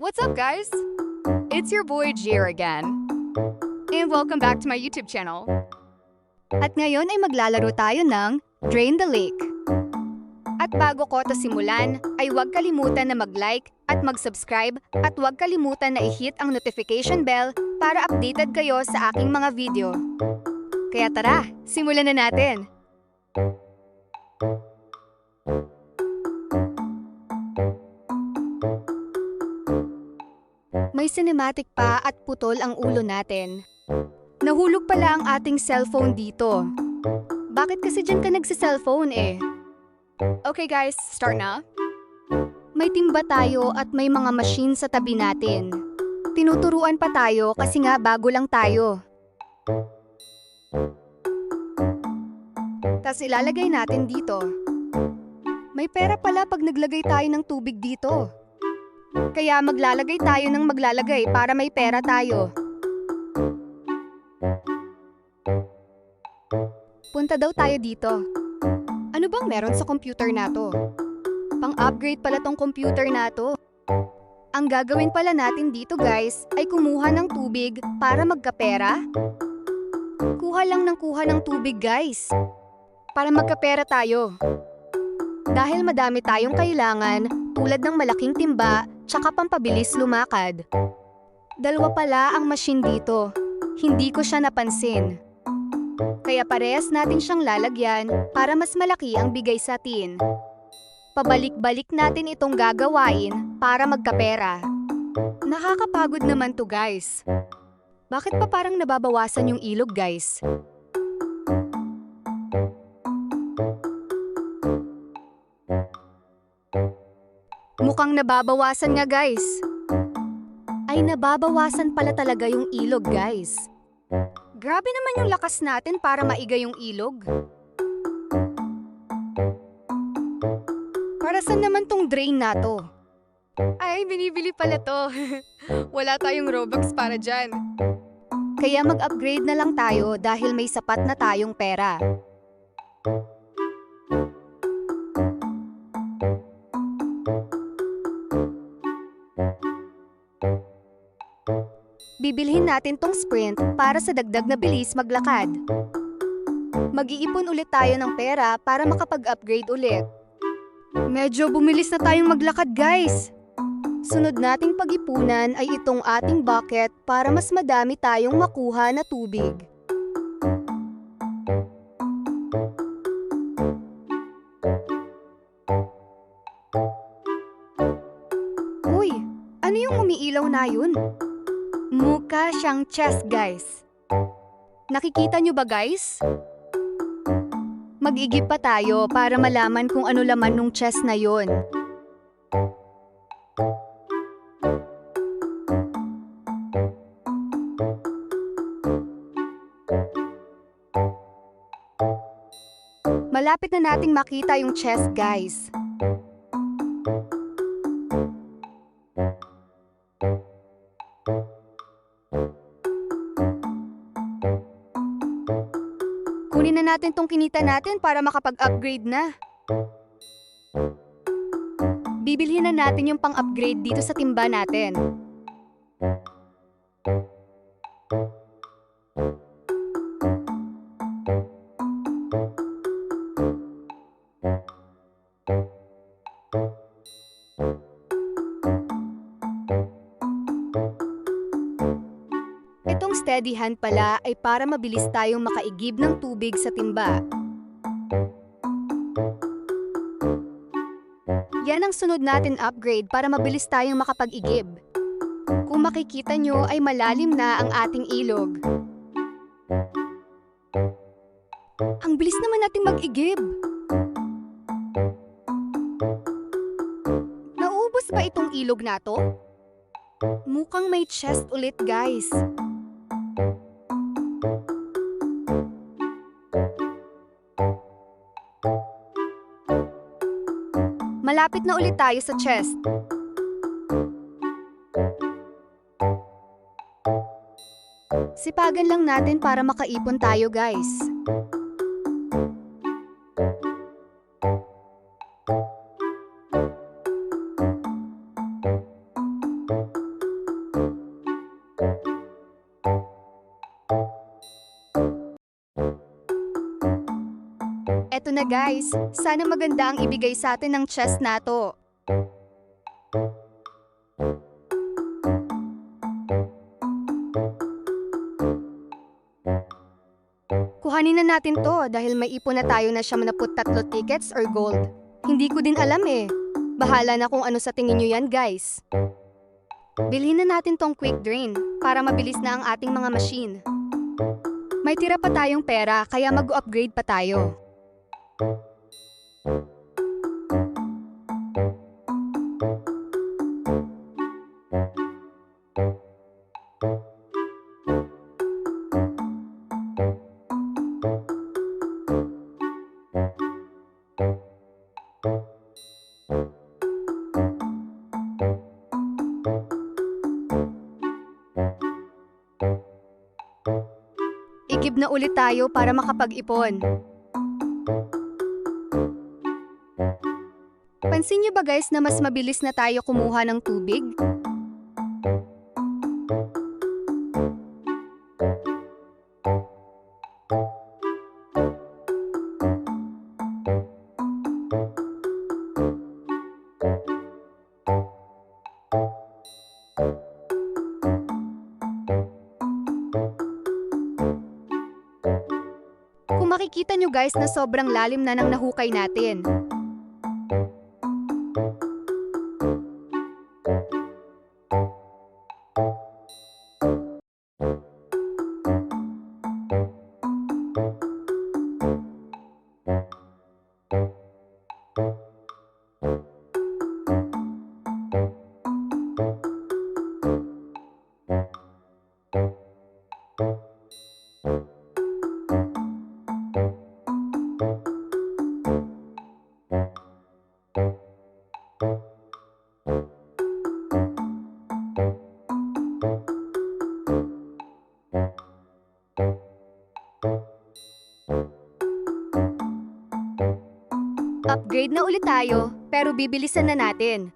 What's up, guys? It's your boy Jer again. And welcome back to my YouTube channel. At ngayon ay maglalaro tayo ng Drain the Lake. At bago ko ito simulan, ay huwag kalimutan na mag-like at mag-subscribe at huwag kalimutan na i-hit ang notification bell para updated kayo sa aking mga video. Kaya tara, simulan na natin! May cinematic pa at putol ang ulo natin. Nahulog pala ang ating cellphone dito. Bakit kasi dyan ka nagsi-cellphone eh? Okay guys, start na. May timba tayo at may mga machine sa tabi natin. Tinuturuan pa tayo kasi nga bago lang tayo. Tapos ilalagay natin dito. May pera pala pag naglagay tayo ng tubig dito. Kaya maglalagay tayo ng maglalagay para may pera tayo. Punta daw tayo dito. Ano bang meron sa computer na to? Pang-upgrade pala tong computer na to. Ang gagawin pala natin dito guys ay kumuha ng tubig para magkapera. Kuha lang ng kuha ng tubig guys. Para magkapera tayo. Dahil madami tayong kailangan tulad ng malaking timba tsaka pampabilis lumakad. Dalawa pala ang machine dito. Hindi ko siya napansin. Kaya parehas natin siyang lalagyan para mas malaki ang bigay sa atin. Pabalik-balik natin itong gagawain para magkapera. Nakakapagod naman to guys. Bakit pa parang nababawasan yung ilog guys? Mukhang nababawasan nga guys. Ay nababawasan pala talaga yung ilog guys. Grabe naman yung lakas natin para maiga yung ilog. Para saan naman tong drain na to? Ay, binibili pala to. Wala tayong Robux para dyan. Kaya mag-upgrade na lang tayo dahil may sapat na tayong pera. Bibilhin natin tong sprint para sa dagdag na bilis maglakad. Mag-iipon ulit tayo ng pera para makapag-upgrade ulit. Medyo bumilis na tayong maglakad guys. Sunod nating pag-ipunan ay itong ating bucket para mas madami tayong makuha na tubig. Uy, ano yung umiilaw na yun? Mukha siyang chest guys. Nakikita nyo ba guys? Mag-igib pa tayo para malaman kung ano laman nung chest na yon. Malapit na nating makita yung chest guys. Kunin na natin tong kinita natin para makapag-upgrade na. Bibilhin na natin yung pang-upgrade dito sa timba natin. Itong steady hand pala ay para mabilis tayong makaigib ng tubig sa timba. Yan ang sunod natin upgrade para mabilis tayong makapag-igib. Kung makikita nyo ay malalim na ang ating ilog. Ang bilis naman nating mag-igib. Nauubos ba itong ilog na to? Mukhang may chest ulit guys. Malapit na ulit tayo sa chest. Sipagan lang natin para makaipon tayo guys. Eto na guys, sana maganda ang ibigay sa atin ng chest nato. Kuhanin na natin to dahil may ipon na tayo na siyam na tatlo tickets or gold. Hindi ko din alam eh. Bahala na kung ano sa tingin nyo yan guys. Bilhin na natin tong quick drain para mabilis na ang ating mga machine. May tira pa tayong pera kaya mag-upgrade pa tayo. Igib na ulit tayo para makapag-ipon. Pansin niyo ba guys na mas mabilis na tayo kumuha ng tubig? Kung makikita nyo guys na sobrang lalim na ng nahukay natin. Upgrade na ulit tayo, pero bibilisan na natin.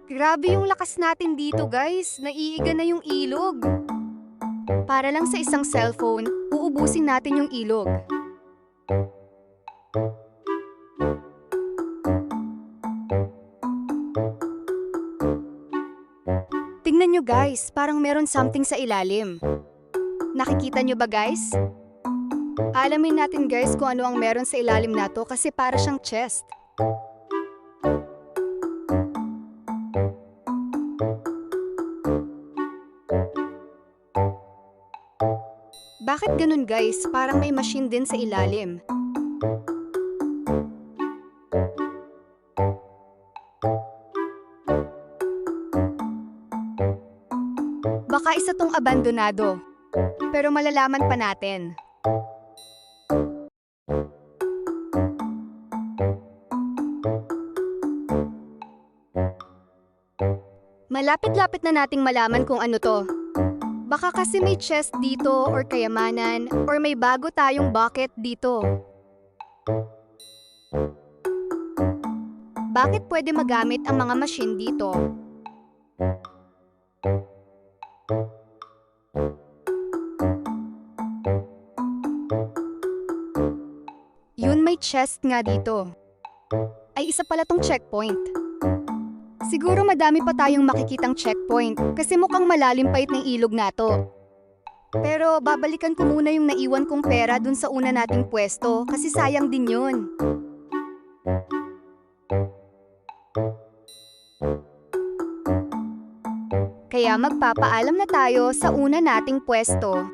Grabe yung lakas natin dito guys, naiiga na yung ilog. Para lang sa isang cellphone, uubusin natin yung ilog. Tingnan nyo guys, parang meron something sa ilalim. Nakikita nyo ba guys? Alamin natin guys kung ano ang meron sa ilalim nato kasi para siyang chest. Bakit ganun guys? Parang may machine din sa ilalim. Baka isa tong abandonado. Pero malalaman pa natin. Malapit-lapit na nating malaman kung ano to. Baka kasi may chest dito or kayamanan or may bago tayong bucket dito. Bakit pwede magamit ang mga machine dito? Yun, may chest nga dito. Ay isa pala tong checkpoint. Siguro madami pa tayong makikitang checkpoint kasi mukhang malalim pa ng ilog nato. Pero babalikan ko muna yung naiwan kong pera dun sa una nating pwesto kasi sayang din yun. Kaya magpapaalam na tayo sa una nating pwesto.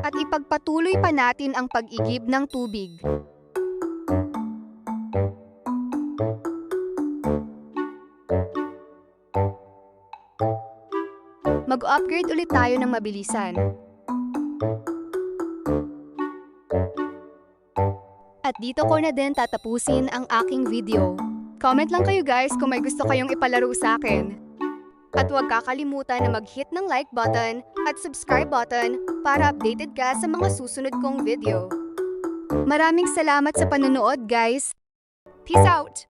At ipagpatuloy pa natin ang pag-igib ng tubig. Mag-upgrade ulit tayo ng mabilisan. At dito ko na din tatapusin ang aking video. Comment lang kayo guys kung may gusto kayong ipalaro sa akin. At huwag kakalimutan na mag-hit ng like button at subscribe button para updated ka sa mga susunod kong video. Maraming salamat sa panonood guys. Peace out!